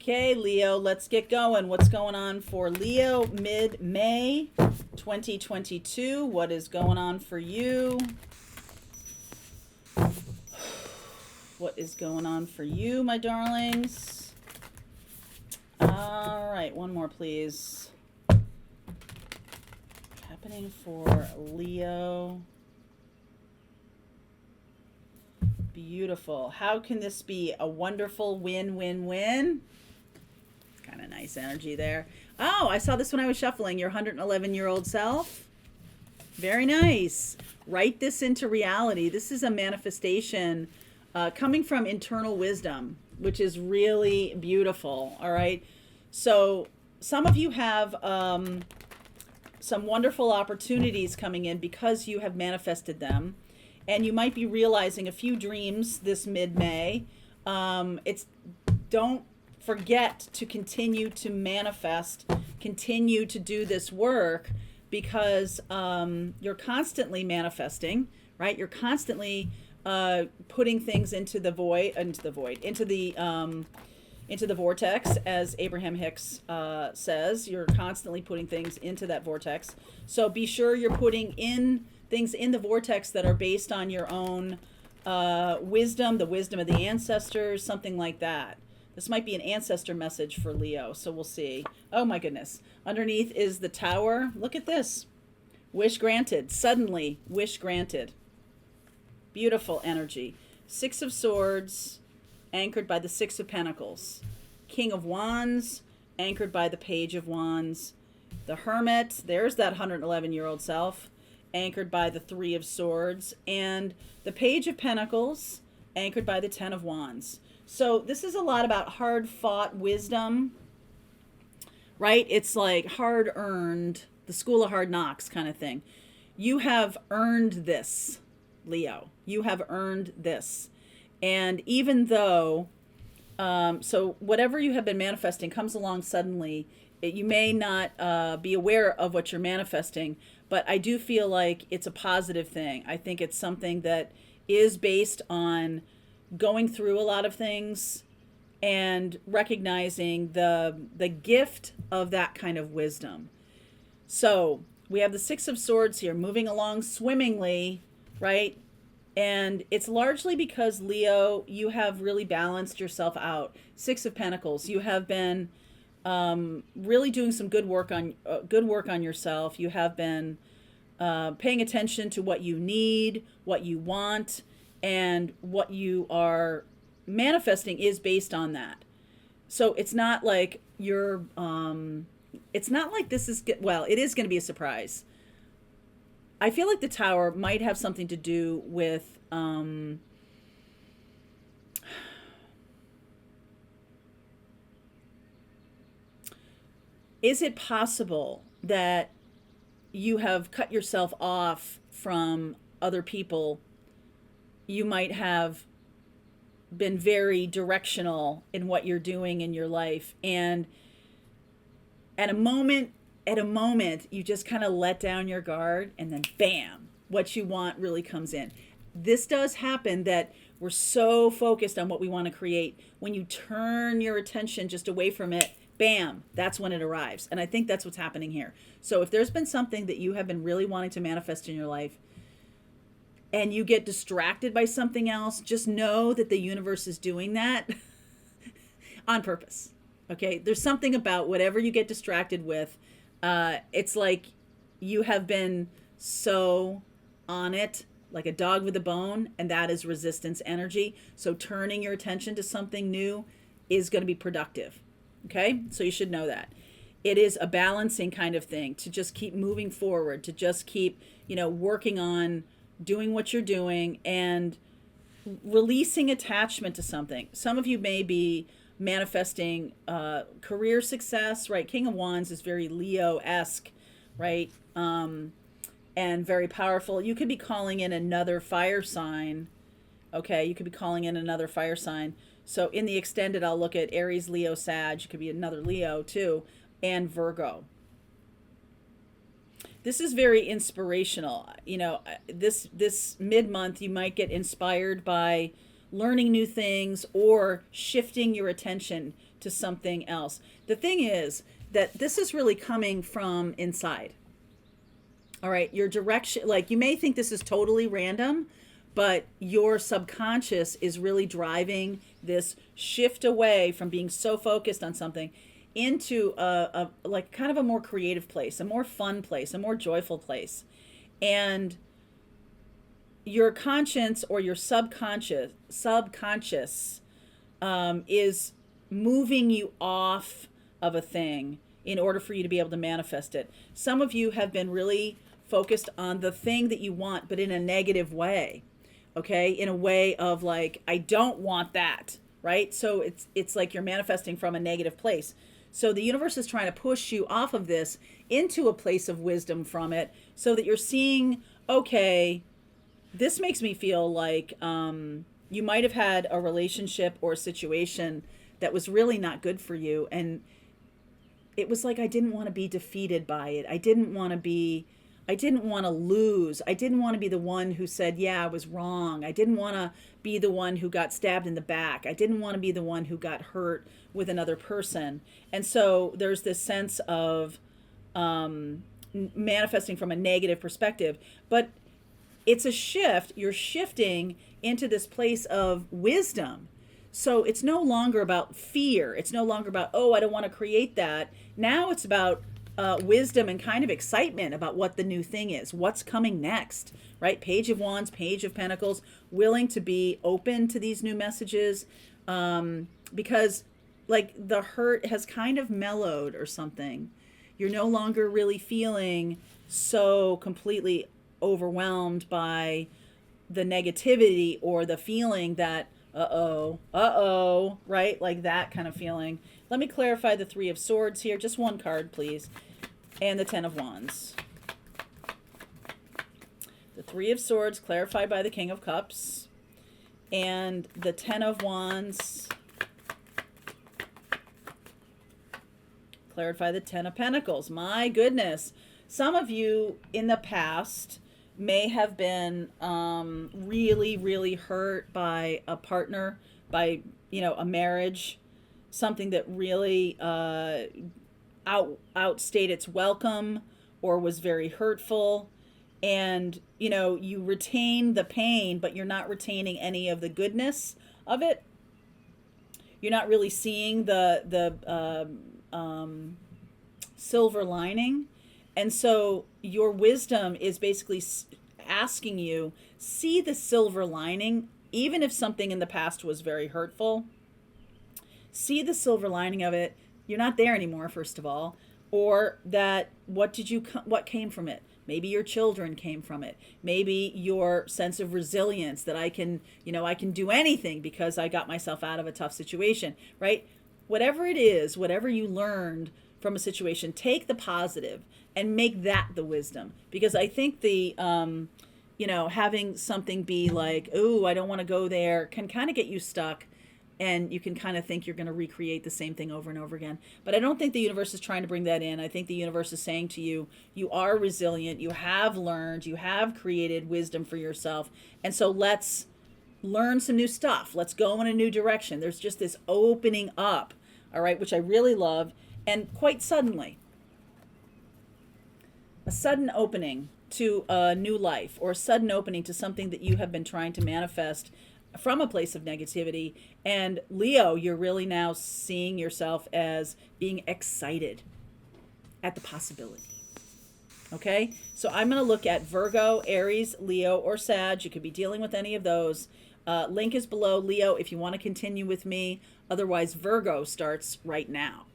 Okay, Leo, let's get going. What's going on for Leo mid-May 2022? What is going on for you? What is going on for you, my darlings? All right, one more, please. Happening for Leo. Beautiful. How can this be a wonderful win-win-win? Kind of nice energy there. Oh, I saw this when I was shuffling. Your 111-year-old self. Very nice. Write this into reality. This is a manifestation coming from internal wisdom, which is really beautiful. All right. So some of you have some wonderful opportunities coming in because you have manifested them. And you might be realizing a few dreams this mid-May. Don't forget to continue to manifest, continue to do this work, because you're constantly manifesting, right? You're constantly putting things into the vortex, as Abraham Hicks says. You're constantly putting things into that vortex. So be sure you're putting in things in the vortex that are based on your own wisdom, the wisdom of the ancestors, something like that. This might be an ancestor message for Leo, so we'll see. Oh my goodness. Underneath is the Tower. Look at this. Wish granted. Suddenly, wish granted. Beautiful energy. Six of Swords, anchored by the Six of Pentacles. King of Wands, anchored by the Page of Wands. The Hermit, there's that 111-year-old self, anchored by the Three of Swords, and the Page of Pentacles, anchored by the Ten of Wands. So this is a lot about hard-fought wisdom, right? It's like hard-earned, the school of hard knocks kind of thing. You have earned this, Leo. You have earned this. And even though, so whatever you have been manifesting comes along suddenly, you may not be aware of what you're manifesting, but I do feel like it's a positive thing. I think it's something that is based on going through a lot of things and recognizing the gift of that kind of wisdom. So we have the Six of Swords here moving along swimmingly, right? And it's largely because, Leo, you have really balanced yourself out. Six of Pentacles, you have been really doing some good work on yourself. You have been paying attention to what you need, what you want, and what you are manifesting is based on that. So it's not like you're, it's not like this is, well, it is going to be a surprise. I feel like the Tower might have something to do with, is it possible that you have cut yourself off from other people? You might have been very directional in what you're doing in your life. And at a moment, you just kind of let down your guard, and then bam, what you want really comes in. This does happen, that we're so focused on what we want to create. When you turn your attention just away from it, bam, that's when it arrives. And I think that's what's happening here. So if there's been something that you have been really wanting to manifest in your life and you get distracted by something else, just know that the universe is doing that on purpose. Okay? There's something about whatever you get distracted with. It's like you have been so on it, like a dog with a bone, and that is resistance energy. So turning your attention to something new is going to be productive. Okay, so you should know that. It is a balancing kind of thing, to just keep moving forward, to just keep, working on doing what you're doing and releasing attachment to something. Some of you may be manifesting career success, right? King of Wands is very Leo-esque, right? And very powerful. You could be calling in another fire sign. Okay, you could be calling in another fire sign. So in the extended, I'll look at Aries, Leo, Sag. It could be another Leo too, and Virgo. This is very inspirational. This mid-month, you might get inspired by learning new things or shifting your attention to something else. The thing is that this is really coming from inside. All right, your direction, like you may think this is totally random, but your subconscious is really driving this shift away from being so focused on something into a like kind of a more creative place, a more fun place, a more joyful place. And your conscience or your subconscious is moving you off of a thing in order for you to be able to manifest it. Some of you have been really focused on the thing that you want, but in a negative way. Okay, in a way of like, I don't want that, right? So it's like you're manifesting from a negative place. So the universe is trying to push you off of this into a place of wisdom from it, so that you're seeing, okay, this makes me feel like you might have had a relationship or a situation that was really not good for you, and it was like I didn't want to be defeated by it. I didn't want to lose. I didn't want to be the one who said, yeah, I was wrong. I didn't want to be the one who got stabbed in the back. I didn't want to be the one who got hurt with another person. And so there's this sense of manifesting from a negative perspective. But it's a shift. You're shifting into this place of wisdom. So it's no longer about fear. It's no longer about, oh, I don't want to create that. Now it's about wisdom and kind of excitement about what the new thing is, what's coming next, right? Page of Wands, Page of Pentacles, willing to be open to these new messages, because like the hurt has kind of mellowed or something. You're no longer really feeling so completely overwhelmed by the negativity or the feeling that, right? Like that kind of feeling. Let me clarify the Three of Swords here. Just one card, please. And the Ten of Wands. The Three of Swords clarified by the King of Cups. And the Ten of Wands clarified the Ten of Pentacles. My goodness. Some of you in the past may have been really, really hurt by a partner, by, a marriage, something that really outstayed its welcome or was very hurtful. And, you retain the pain, but you're not retaining any of the goodness of it. You're not really seeing the silver lining. And so your wisdom is basically asking you, see the silver lining, even if something in the past was very hurtful. See the silver lining of it. You're not there anymore, first of all. Or that what came from it? Maybe your children came from it. Maybe your sense of resilience, that I can do anything because I got myself out of a tough situation, right? Whatever it is, whatever you learned from a situation, take the positive and make that the wisdom. Because I think the, having something be like, oh, I don't want to go there, can kind of get you stuck. And you can kind of think you're going to recreate the same thing over and over again. But I don't think the universe is trying to bring that in. I think the universe is saying to you, you are resilient, you have learned, you have created wisdom for yourself. And so let's learn some new stuff. Let's go in a new direction. There's just this opening up, all right, which I really love. And quite suddenly, a sudden opening to a new life, or a sudden opening to something that you have been trying to manifest from a place of negativity. And Leo, you're really now seeing yourself as being excited at the possibility. Okay, so I'm going to look at Virgo, Aries, Leo, or Sag. You could be dealing with any of those. Link is below. Leo, if you want to continue with me. Otherwise, Virgo starts right now.